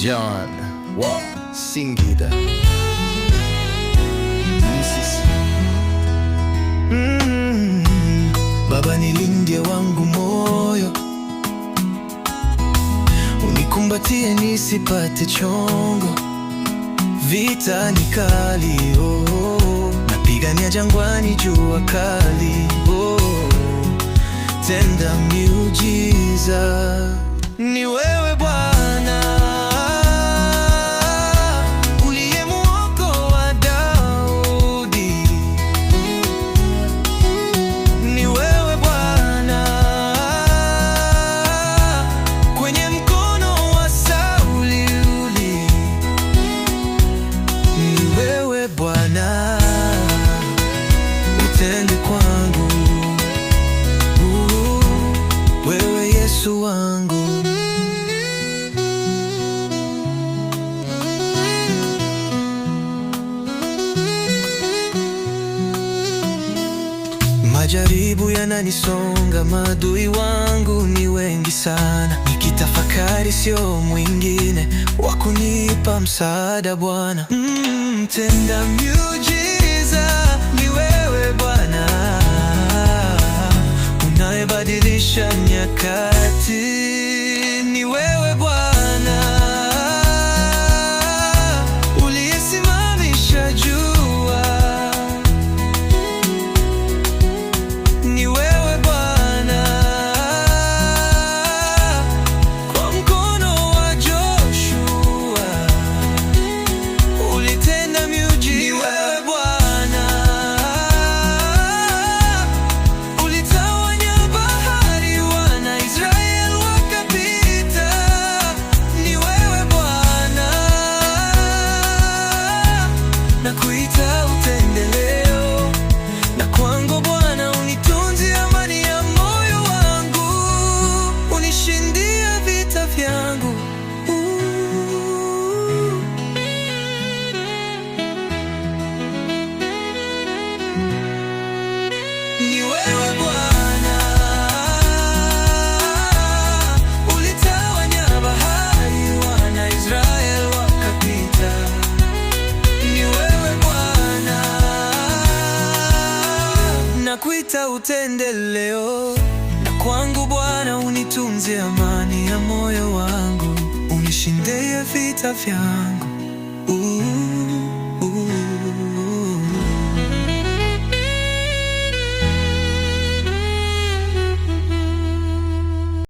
John wa Singida. Baba, nilinde wangu moyo, unikumbatie nisipate chongo. Vita ni kali, napigania jangwani, jua kali, tenda miujiza. Ni wewe Bwana uliyemwokoa Daudi, ni wewe Bwana kwenye mkono wa Sauli, ni wewe Bwana utende kwangu, wewe Yesu wangu. Majaribu yananisonga, maadui wangu ni wengi sana. Nikitafakari sio mwingine wa kunipa msaada Bwana. Tenda miujiza, ni wewe Bwana unayebadilisha nyakati. Ni wewe Bwana uliyesimamisha jua. Ni wewe Bwana kwa mkono wa Joshua ulitenda miujiza. Ni wewe Bwana ulitawanya bahari, wana Israeli wakapita. Ni wewe Bwana nakuita utende leo, na kwangu Bwana unitunzie amani ya moyo wangu, unishindia vita vyangu. Ni wewe Bwana ulitawanya bahari, wana Israeli wakapita. Ni wewe Bwana nakuita utende leo, na kwangu Bwana unitunzie amani ya moyo wangu, unishindie vita vyangu.